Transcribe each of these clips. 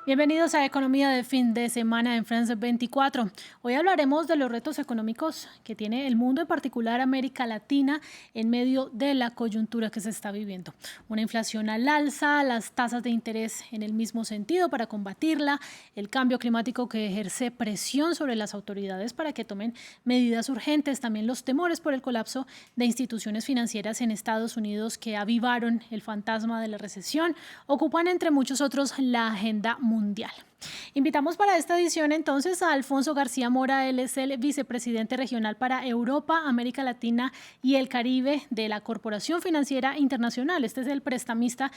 Bienvenidos a Economía de Fin de Semana en France 24. Hoy hablaremos de los retos económicos que tiene el mundo, en particular América Latina, en medio de la coyuntura que se está viviendo. Una inflación al alza, las tasas de interés en el mismo sentido para combatirla, el cambio climático que ejerce presión sobre las autoridades para que tomen medidas urgentes, también los temores por el colapso de instituciones financieras en Estados Unidos que avivaron el fantasma de la recesión, ocupan entre muchos otros la agenda mundial. Invitamos para esta edición entonces a Alfonso García Mora. Él es el vicepresidente regional para Europa, América Latina y el Caribe de la Corporación Financiera Internacional. Este es el prestamista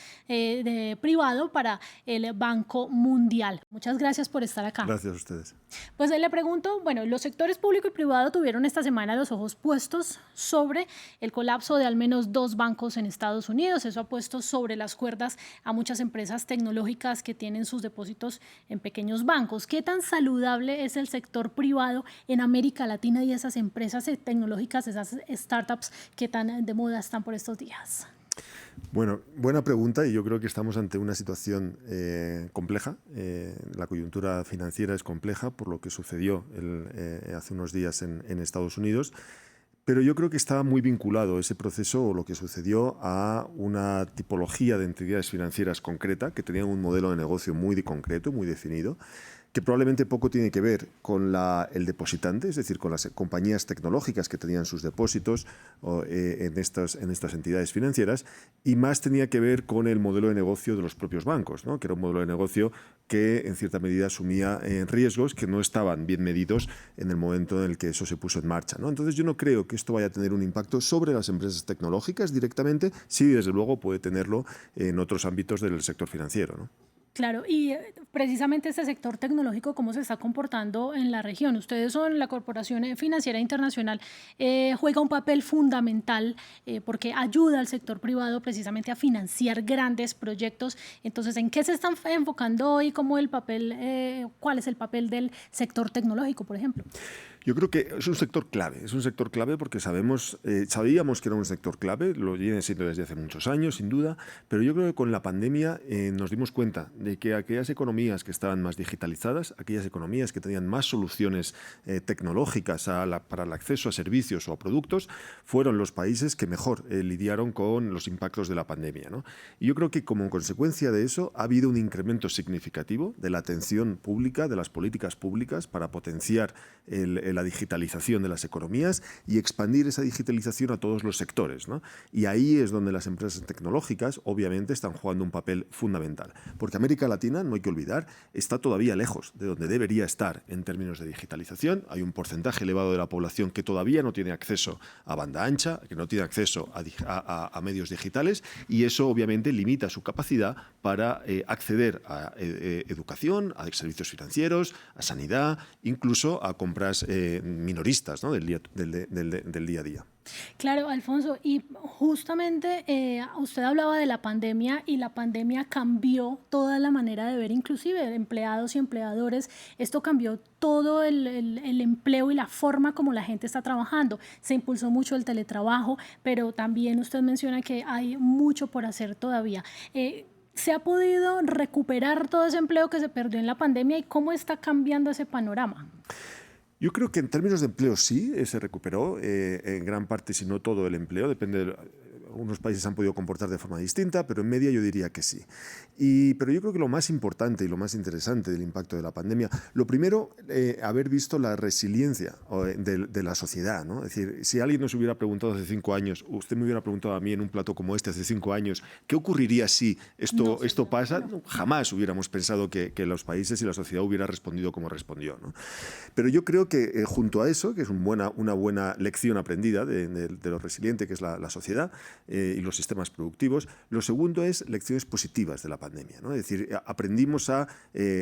privado para el Banco Mundial. Muchas gracias por estar acá. Gracias a ustedes. Pues le pregunto, bueno, los sectores público y privado tuvieron esta semana los ojos puestos sobre el colapso de al menos 2 bancos en Estados Unidos. Eso ha puesto sobre las cuerdas a muchas empresas tecnológicas que tienen sus depósitos en pequeños bancos. ¿Qué tan saludable es el sector privado en América Latina y esas empresas tecnológicas, esas startups que tan de moda están por estos días? Bueno, buena pregunta, y yo creo que estamos ante una situación compleja. La coyuntura financiera es compleja por lo que sucedió hace unos días en Estados Unidos, pero yo creo que está muy vinculado ese proceso o lo que sucedió a una tipología de entidades financieras concreta que tenían un modelo de negocio muy concreto, muy definido, que probablemente poco tiene que ver con el depositante, es decir, con las compañías tecnológicas que tenían sus depósitos en estas entidades financieras, y más tenía que ver con el modelo de negocio de los propios bancos, ¿no? Que era un modelo de negocio que en cierta medida asumía riesgos que no estaban bien medidos en el momento en el que eso se puso en marcha, ¿no? Entonces yo no creo que esto vaya a tener un impacto sobre las empresas tecnológicas directamente, sí, desde luego puede tenerlo en otros ámbitos del sector financiero, ¿no? Claro, y precisamente este sector tecnológico, ¿cómo se está comportando en la región? Ustedes son la Corporación Financiera Internacional, juega un papel fundamental porque ayuda al sector privado precisamente a financiar grandes proyectos. Entonces, ¿en qué se están enfocando hoy? ¿Cuál es el papel del sector tecnológico, por ejemplo? Yo creo que es un sector clave porque sabíamos que era un sector clave, lo viene siendo desde hace muchos años, sin duda, pero yo creo que con la pandemia nos dimos cuenta de que aquellas economías que estaban más digitalizadas, aquellas economías que tenían más soluciones tecnológicas para el acceso a servicios o a productos, fueron los países que mejor lidiaron con los impactos de la pandemia, ¿no? Y yo creo que como consecuencia de eso ha habido un incremento significativo de la atención pública, de las políticas públicas para potenciar la digitalización de las economías y expandir esa digitalización a todos los sectores, ¿no? Y ahí es donde las empresas tecnológicas obviamente están jugando un papel fundamental, porque América Latina, no hay que olvidar, está todavía lejos de donde debería estar en términos de digitalización. Hay un porcentaje elevado de la población que todavía no tiene acceso a banda ancha, que no tiene acceso a medios digitales, y eso obviamente limita su capacidad para acceder a educación, a servicios financieros, a sanidad, incluso a compras minoristas, ¿no? del día a día. Claro, Alfonso, y justamente usted hablaba de la pandemia y la pandemia cambió toda la manera de ver inclusive de empleados y empleadores. Esto cambió todo el empleo y la forma como la gente está trabajando. Se impulsó mucho el teletrabajo, pero también usted menciona que hay mucho por hacer todavía. ¿Se ha podido recuperar todo ese empleo que se perdió en la pandemia y cómo está cambiando ese panorama? Yo creo que en términos de empleo sí, se recuperó en gran parte, si no todo el empleo, depende algunos países han podido comportar de forma distinta, pero en media yo diría que sí. Pero yo creo que lo más importante y lo más interesante del impacto de la pandemia, lo primero, haber visto la resiliencia de la sociedad, ¿no? Es decir, si alguien nos hubiera preguntado hace 5 años, usted me hubiera preguntado a mí en un plato como este hace 5 años, ¿qué ocurriría si esto pasa? No, jamás hubiéramos pensado que los países y la sociedad hubiera respondido como respondió, ¿no? Pero yo creo que junto a eso, que es una buena lección aprendida de lo resiliente que es la sociedad, y los sistemas productivos. Lo segundo es lecciones positivas de la pandemia, ¿no? Es decir, aprendimos a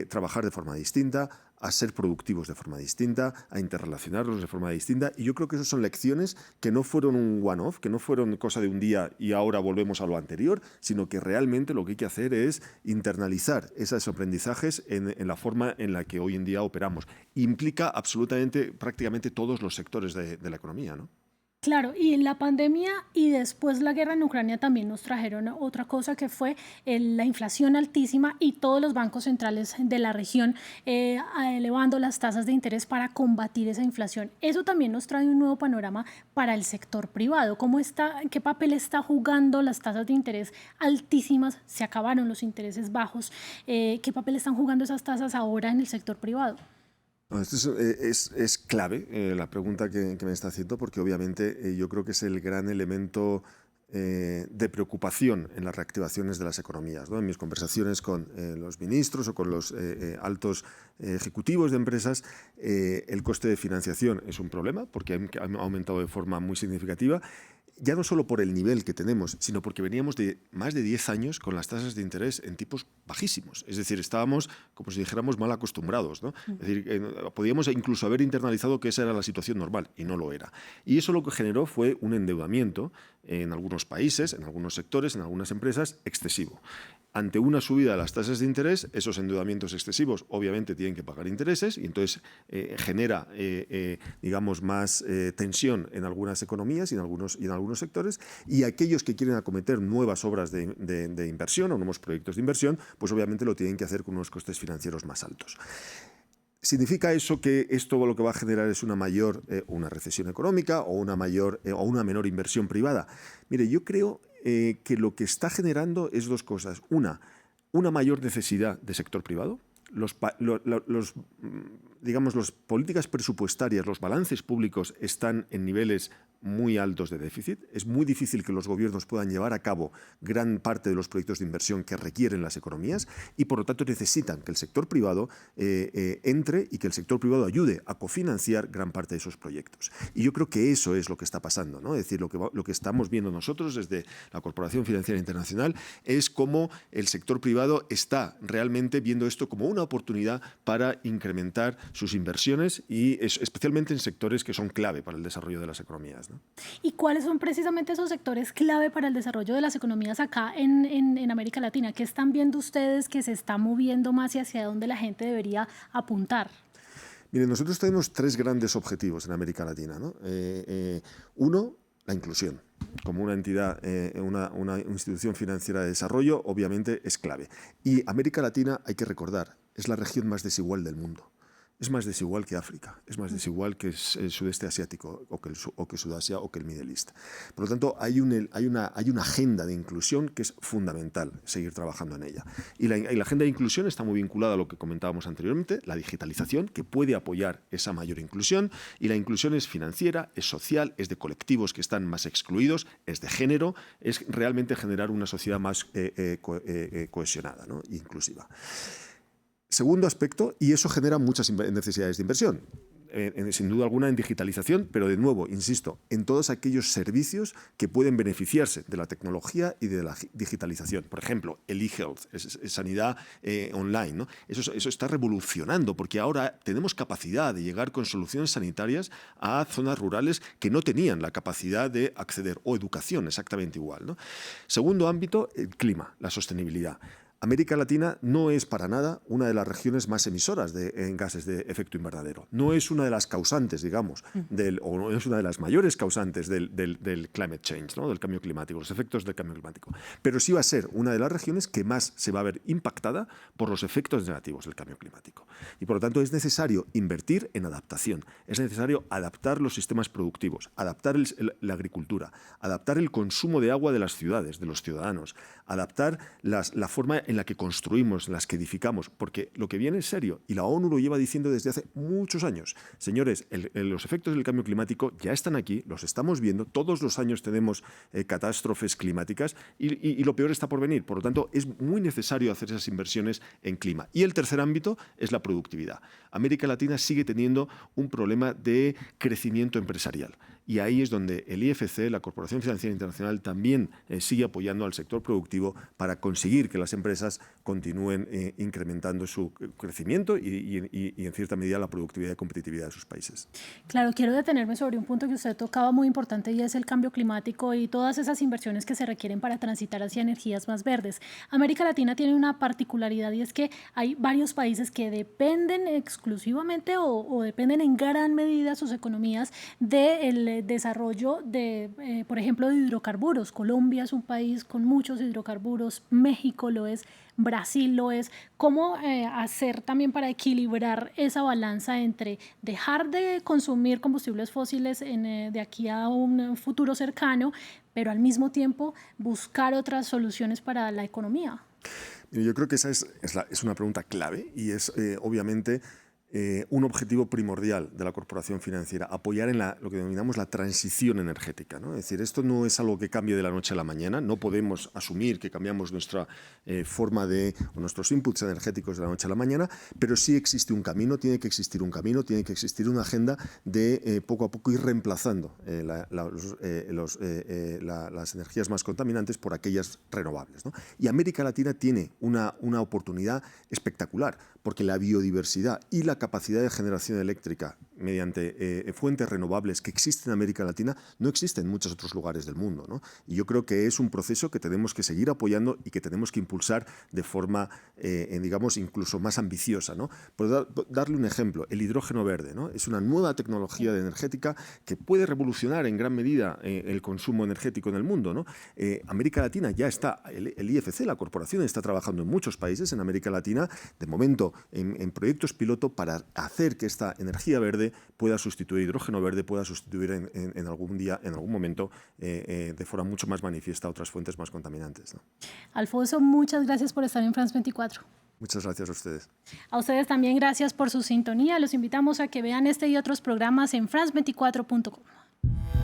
trabajar de forma distinta, a ser productivos de forma distinta, a interrelacionarnos de forma distinta, y yo creo que esas son lecciones que no fueron un one-off, que no fueron cosa de un día y ahora volvemos a lo anterior, sino que realmente lo que hay que hacer es internalizar esos aprendizajes en la forma en la que hoy en día operamos. Implica absolutamente, prácticamente todos los sectores de la economía, ¿no? Claro, y la pandemia y después la guerra en Ucrania también nos trajeron otra cosa que fue la inflación altísima y todos los bancos centrales de la región elevando las tasas de interés para combatir esa inflación. Eso también nos trae un nuevo panorama para el sector privado. ¿Cómo está, qué papel está jugando las tasas de interés altísimas? Se acabaron los intereses bajos. ¿Qué papel están jugando esas tasas ahora en el sector privado? No, esto es clave la pregunta que me está haciendo, porque obviamente yo creo que es el gran elemento de preocupación en las reactivaciones de las economías, ¿no? En mis conversaciones con los ministros o con los altos ejecutivos de empresas, el coste de financiación es un problema porque ha aumentado de forma muy significativa, ya no solo por el nivel que tenemos, sino porque veníamos de más de 10 años con las tasas de interés en tipos bajísimos. Es decir, estábamos, como si dijéramos, mal acostumbrados, ¿no? Es decir, podíamos incluso haber internalizado que esa era la situación normal, y no lo era. Y eso lo que generó fue un endeudamiento en algunos países, en algunos sectores, en algunas empresas, excesivo. Ante una subida de las tasas de interés, esos endeudamientos excesivos obviamente tienen que pagar intereses y entonces genera, digamos, más tensión en algunas economías y en algunos sectores, y aquellos que quieren acometer nuevas obras de inversión o nuevos proyectos de inversión, pues obviamente lo tienen que hacer con unos costes financieros más altos. ¿Significa eso que esto lo que va a generar es una recesión económica o una menor inversión privada? Mire, yo creo que lo que está generando es dos cosas. Una mayor necesidad de sector privado. Digamos, las políticas presupuestarias, los balances públicos están en niveles muy altos de déficit. Es muy difícil que los gobiernos puedan llevar a cabo gran parte de los proyectos de inversión que requieren las economías y, por lo tanto, necesitan que el sector privado entre y que el sector privado ayude a cofinanciar gran parte de esos proyectos. Y yo creo que eso es lo que está pasando, ¿no? Es decir, lo que estamos viendo nosotros desde la Corporación Financiera Internacional es cómo el sector privado está realmente viendo esto como una oportunidad para incrementar sus inversiones y especialmente en sectores que son clave para el desarrollo de las economías, ¿no? ¿Y cuáles son precisamente esos sectores clave para el desarrollo de las economías acá en América Latina? ¿Qué están viendo ustedes que se está moviendo más y hacia dónde la gente debería apuntar? Miren, nosotros tenemos tres grandes objetivos en América Latina, ¿no? Uno, la inclusión. Como una entidad, una institución financiera de desarrollo, obviamente es clave. Y América Latina, hay que recordar, es la región más desigual del mundo. Es más desigual que África, es más desigual que el sudeste asiático o que Sudasia o que el Middle East. Por lo tanto, hay una agenda de inclusión que es fundamental seguir trabajando en ella. Y la agenda de inclusión está muy vinculada a lo que comentábamos anteriormente, la digitalización, que puede apoyar esa mayor inclusión. Y la inclusión es financiera, es social, es de colectivos que están más excluidos, es de género, es realmente generar una sociedad más cohesionada, ¿no? E inclusiva. Segundo aspecto, y eso genera muchas necesidades de inversión, sin duda alguna en digitalización, pero de nuevo, insisto, en todos aquellos servicios que pueden beneficiarse de la tecnología y de la digitalización. Por ejemplo, el e-health, sanidad online, ¿no? Eso está revolucionando porque ahora tenemos capacidad de llegar con soluciones sanitarias a zonas rurales que no tenían la capacidad de acceder, o educación exactamente igual, ¿no? Segundo ámbito, el clima, la sostenibilidad. América Latina no es para nada una de las regiones más emisoras en gases de efecto invernadero. No es una de las causantes, digamos, o no es una de las mayores causantes del climate change, ¿no? Del cambio climático, los efectos del cambio climático. Pero sí va a ser una de las regiones que más se va a ver impactada por los efectos negativos del cambio climático. Y por lo tanto es necesario invertir en adaptación. Es necesario adaptar los sistemas productivos, adaptar la agricultura, adaptar el consumo de agua de las ciudades, de los ciudadanos, adaptar la forma en la que construimos, en las que edificamos, porque lo que viene es serio y la ONU lo lleva diciendo desde hace muchos años. Señores, los efectos del cambio climático ya están aquí, los estamos viendo, todos los años tenemos catástrofes climáticas y lo peor está por venir. Por lo tanto, es muy necesario hacer esas inversiones en clima. Y el tercer ámbito es la productividad. América Latina sigue teniendo un problema de crecimiento empresarial. Y ahí es donde el IFC, la Corporación Financiera Internacional, también sigue apoyando al sector productivo para conseguir que las empresas continúen incrementando su crecimiento y en cierta medida la productividad y competitividad de sus países. Claro, quiero detenerme sobre un punto que usted tocaba muy importante y es el cambio climático y todas esas inversiones que se requieren para transitar hacia energías más verdes. América Latina tiene una particularidad y es que hay varios países que dependen exclusivamente o dependen en gran medida sus economías del el desarrollo de, por ejemplo, de hidrocarburos. Colombia es un país con muchos hidrocarburos, México lo es, Brasil lo es. ¿Cómo hacer también para equilibrar esa balanza entre dejar de consumir combustibles fósiles de aquí a un futuro cercano, pero al mismo tiempo buscar otras soluciones para la economía? Yo creo que esa es una pregunta clave y es obviamente un objetivo primordial de la corporación financiera, apoyar en lo que denominamos la transición energética, ¿no? Es decir, esto no es algo que cambie de la noche a la mañana, no podemos asumir que cambiamos nuestra forma o nuestros inputs energéticos de la noche a la mañana, pero sí existe un camino, tiene que existir un camino, tiene que existir una agenda de poco a poco ir reemplazando las energías más contaminantes por aquellas renovables, ¿no? Y América Latina tiene una oportunidad espectacular, porque la biodiversidad y la capacidad de generación eléctrica mediante fuentes renovables que existen en América Latina no existen en muchos otros lugares del mundo, ¿no? Y yo creo que es un proceso que tenemos que seguir apoyando y que tenemos que impulsar de forma, digamos, incluso más ambiciosa, ¿no? Por darle un ejemplo, el hidrógeno verde, ¿no? Es una nueva tecnología energética que puede revolucionar en gran medida el consumo energético en el mundo, ¿no? América Latina ya está, el IFC, la corporación, está trabajando en muchos países en América Latina, de momento en proyectos piloto para hacer que esta energía verde pueda sustituir hidrógeno verde, pueda sustituir en algún momento de forma mucho más manifiesta otras fuentes más contaminantes, ¿no? Alfonso, muchas gracias por estar en France 24. Muchas gracias a ustedes. A ustedes también gracias por su sintonía. Los invitamos a que vean este y otros programas en france24.com.